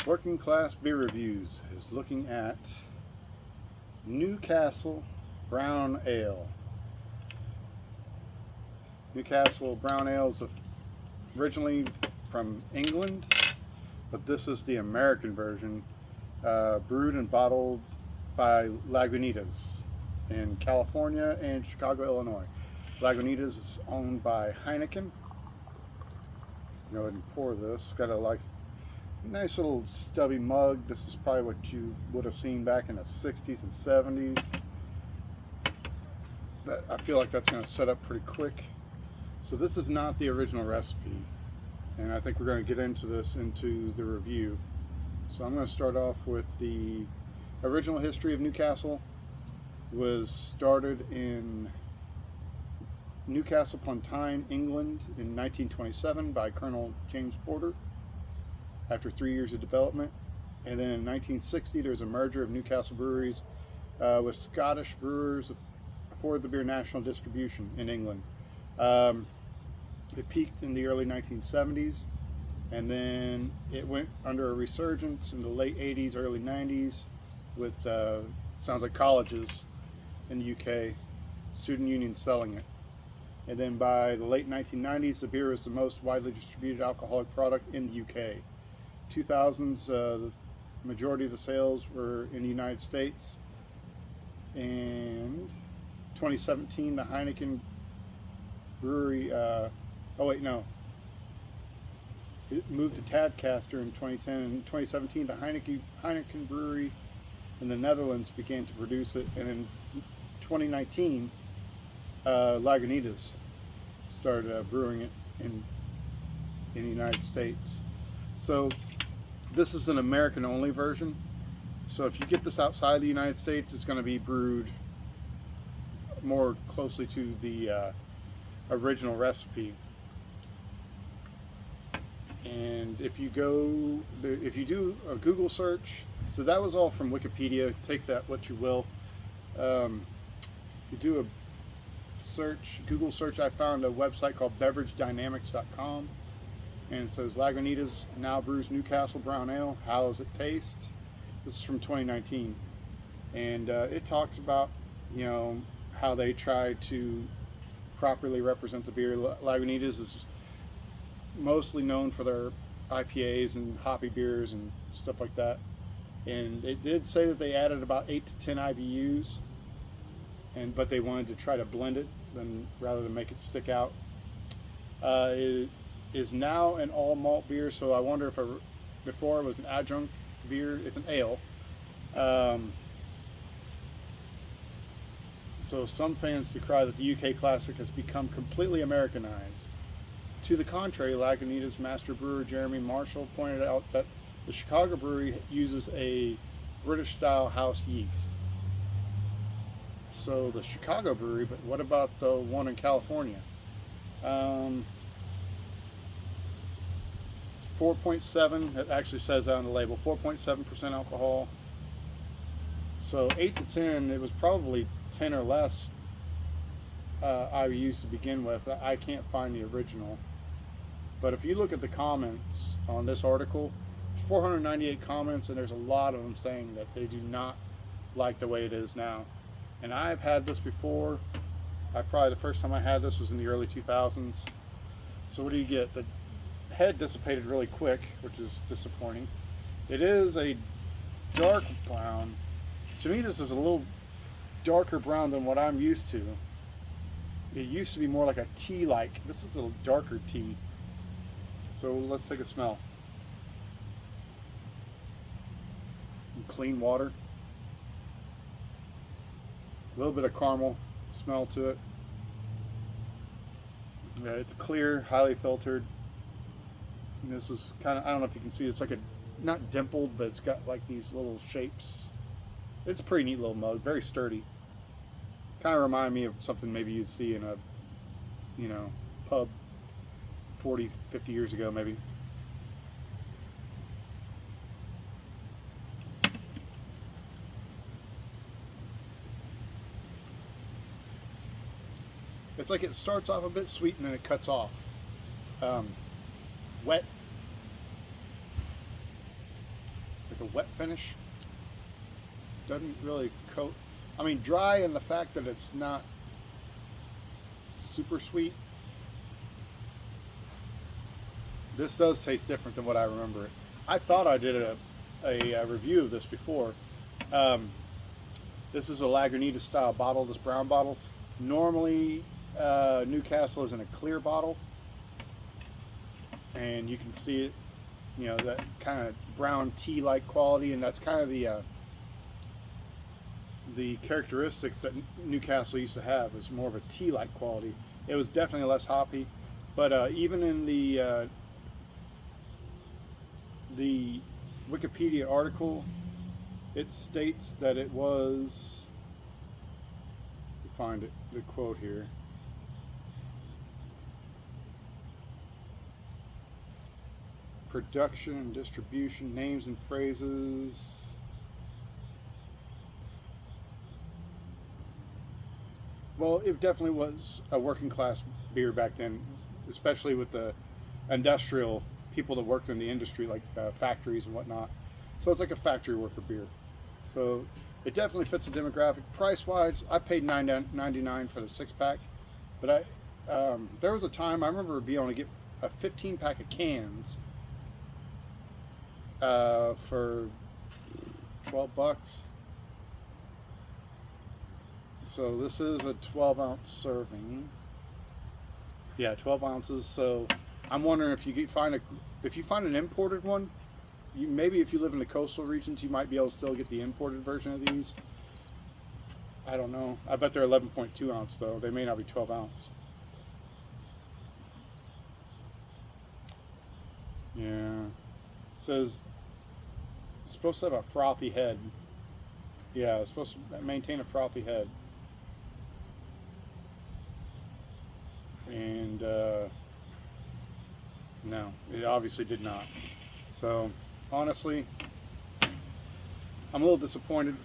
Working Class Beer Reviews is looking at Newcastle Brown Ale. Newcastle Brown Ale is originally from England, but this is the American version, brewed and bottled by Lagunitas in California and Chicago, Illinois. Lagunitas is owned by Heineken. Go ahead and pour this. Got a nice little stubby mug. This is probably what you would have seen back in the 60s and 70s. I feel like that's going to set up pretty quick. So this is not the original recipe, and I think we're going to get into the review. So I'm going to start off with the original history of Newcastle. It was started in Newcastle upon Tyne, England in 1927 by Colonel James Porter after 3 years of development. And then in 1960 there was a merger of Newcastle breweries with Scottish brewers for the beer national distribution in England. It peaked in the early 1970s, and then it went under a resurgence in the late 80s, early 90s with sounds like colleges in the UK, student unions selling it. And then by the late 1990s, the beer was the most widely distributed alcoholic product in the UK. 2000s, the majority of the sales were in the United States. And 2017, the Heineken brewery, it moved to Tadcaster in 2010. In 2017, the Heineken brewery in the Netherlands began to produce it. And in 2019, Lagunitas started brewing it in the United States. So this is an American only version. So if you get this outside the United States, it's going to be brewed more closely to the original recipe. And if you do a Google search, so that was all from Wikipedia, take that what you will. You do a Google search, I found a website called beveragedynamics.com, and it says Lagunitas now brews Newcastle Brown Ale. How does it taste? This is from 2019, and it talks about how they try to properly represent the beer. Lagunitas is mostly known for their IPAs and hoppy beers and stuff like that, and it did say that they added about 8 to 10 IBUs. But they wanted to try to blend it rather than make it stick out. It is now an all malt beer, so I wonder if before it was an adjunct beer. It's an ale. So some fans decry that the UK classic has become completely Americanized. To the contrary, Lagunitas master brewer Jeremy Marshall pointed out that the Chicago brewery uses a British-style house yeast. So the Chicago brewery, but what about the one in California? It's 4.7, it actually says that on the label, 4.7% alcohol. So 8 to 10, it was probably 10 or less IBUs to begin with. I can't find the original. But if you look at the comments on this article, it's 498 comments, and there's a lot of them saying that they do not like the way it is now. And I've had this before. Probably the first time I had this was in the early 2000s. So what do you get? The head dissipated really quick, which is disappointing. It is a dark brown. To me, this is a little darker brown than what I'm used to. It used to be more like a tea-like. This is a darker tea. So let's take a smell. Clean water. A little bit of caramel smell to it. Yeah, it's clear, highly filtered. And this is kind of, I don't know if you can see, it's like not dimpled, but it's got like these little shapes. It's a pretty neat little mug, very sturdy. Kind of remind me of something maybe you'd see in a, pub 40, 50 years ago maybe. It's like it starts off a bit sweet and then it cuts off. Wet like a wet finish. Doesn't really coat. I mean, dry in the fact that it's not super sweet. This does taste different than what I remember it. I thought I did a review of this before. This is a Lagunitas style bottle, this brown bottle. Normally, Newcastle is in a clear bottle, and you can see it, you know, that kind of brown tea-like quality, and that's kind of the characteristics that Newcastle used to have. Is more of a tea-like quality. It was definitely less hoppy, but even in the Wikipedia article, it states that it was, find it, the quote here. Production and distribution, names and phrases. Well, it definitely was a working class beer back then, especially with the industrial people that worked in the industry, like factories and whatnot. So it's like a factory worker beer. So it definitely fits the demographic. Price-wise, I paid $9.99 for the 6-pack, but there was a time I remember being able to get a 15-pack of cans for $12. So this is a 12-ounce serving. Yeah, 12 ounces. So I'm wondering if you find an imported one. Maybe if you live in the coastal regions, you might be able to still get the imported version of these. I don't know. I bet they're 11.2 ounce though. They may not be 12 ounce. Yeah. It says it's supposed to have a frothy head. Yeah, it's supposed to maintain a frothy head. And no, it obviously did not. So honestly, I'm a little disappointed.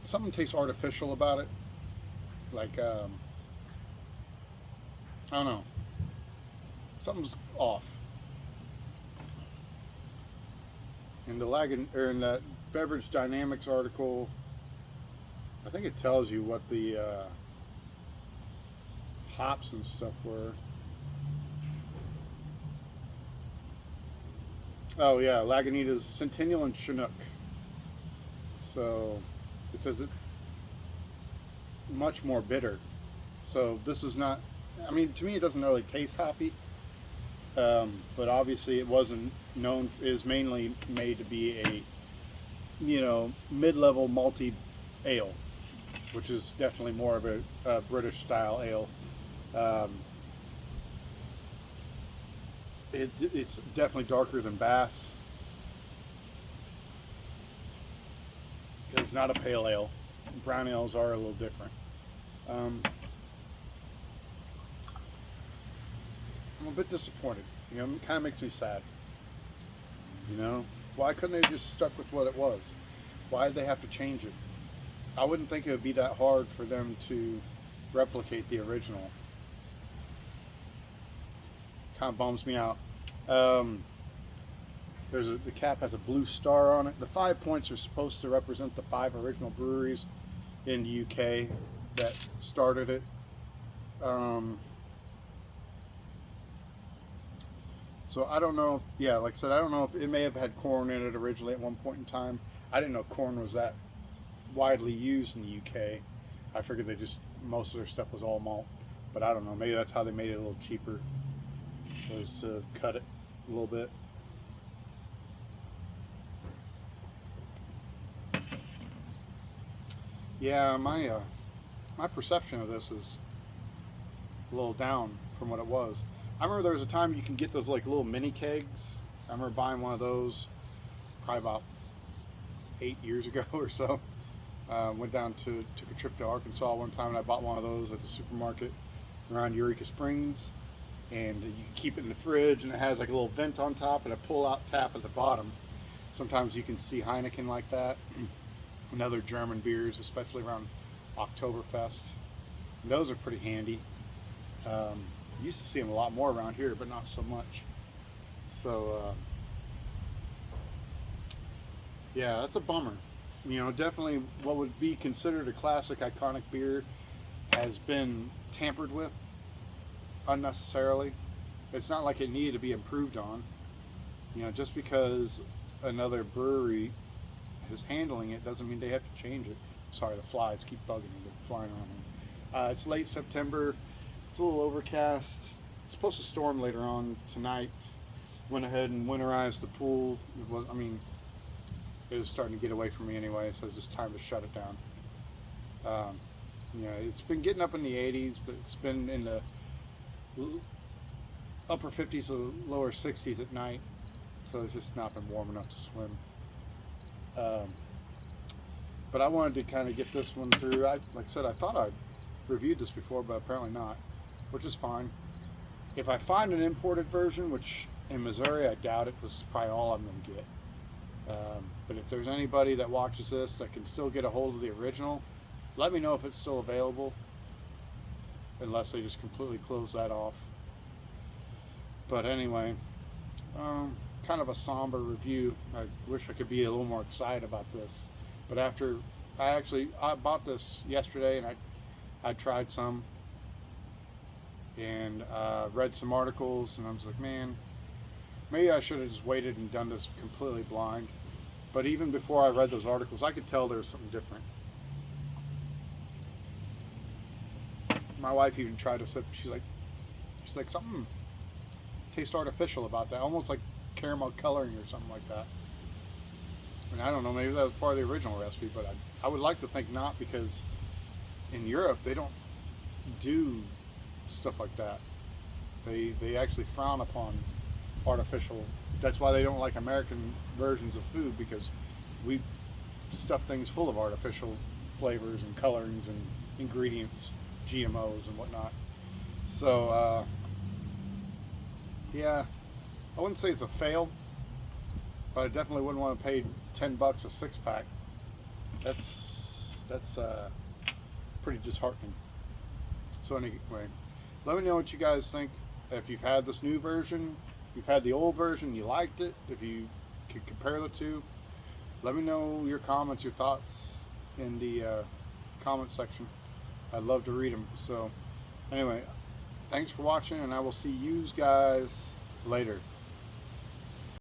Something tastes artificial about it. Like, I don't know. Something's off. In the Beverage Dynamics article, I think it tells you what the hops and stuff were. Oh yeah, Lagunitas, Centennial, and Chinook. So it says it much more bitter. So this is not. I mean, to me, it doesn't really taste hoppy. But obviously, it wasn't known. It is mainly made to be a, you know, mid-level malty ale, which is definitely more of a British style ale. It's definitely darker than Bass. It's not a pale ale. Brown ales are a little different. I'm a bit disappointed. You know, it kind of makes me sad. You know, why couldn't they just stuck with what it was? Why did they have to change it? I wouldn't think it would be that hard for them to replicate the original. Kind of bums me out. The cap has a blue star on it. The 5 points are supposed to represent the 5 original breweries in the UK that started it. So I don't know. Yeah, like I said, I don't know if it may have had corn in it originally at one point in time. I didn't know corn was that widely used in the UK. I figured most of their stuff was all malt, but I don't know. Maybe that's how they made it a little cheaper, was to cut it a little bit. Yeah, my perception of this is a little down from what it was. I remember there was a time you can get those like little mini kegs. I remember buying one of those probably about 8 years ago or so. Took a trip to Arkansas one time, and I bought one of those at the supermarket around Eureka Springs. And you can keep it in the fridge, and it has like a little vent on top and a pull-out tap at the bottom. Sometimes you can see Heineken like that, and other German beers, especially around Oktoberfest. And those are pretty handy. Used to see them a lot more around here, but not so much. So yeah, that's a bummer. You know, definitely what would be considered a classic, iconic beer has been tampered with unnecessarily. It's not like it needed to be improved on. You know, just because another brewery is handling it doesn't mean they have to change it. Sorry, the flies keep bugging me. They're flying around me. It's late September. It's a little overcast. It's supposed to storm later on tonight. Went ahead and winterized the pool. I mean, it was starting to get away from me anyway, so it's just time to shut it down. Um, it's been getting up in the 80s, but it's been in the upper 50s to lower 60s at night, so it's just not been warm enough to swim. Um, but I wanted to kind of get this one through. Like I said, I thought I'd reviewed this before, but apparently not, which is fine. If I find an imported version, which in Missouri I doubt it, this is probably all I'm going to get. But if there's anybody that watches this that can still get a hold of the original, let me know if it's still available, unless they just completely close that off. But anyway, kind of a somber review. I wish I could be a little more excited about this. But after I bought this yesterday, and I tried some and read some articles, and I was like, man, maybe I should have just waited and done this completely blind. But even before I read those articles, I could tell there was something different. My wife even tried to sip. She's like something tastes artificial about that, almost like caramel coloring or something like that. And I don't know, maybe that was part of the original recipe, but I would like to think not, because in Europe they don't do stuff like that. They actually frown upon artificial. That's why they don't like American versions of food, because we stuff things full of artificial flavors and colorings and ingredients, GMOs and whatnot. So yeah, I wouldn't say it's a fail, but I definitely wouldn't want to pay $10 a 6-pack. That's pretty disheartening. So anyway, let me know what you guys think. If you've had this new version, you've had the old version, you liked it, if you could compare the two, let me know your comments, your thoughts in the comment section. I'd love to read them. So anyway, thanks for watching, and I will see you guys later.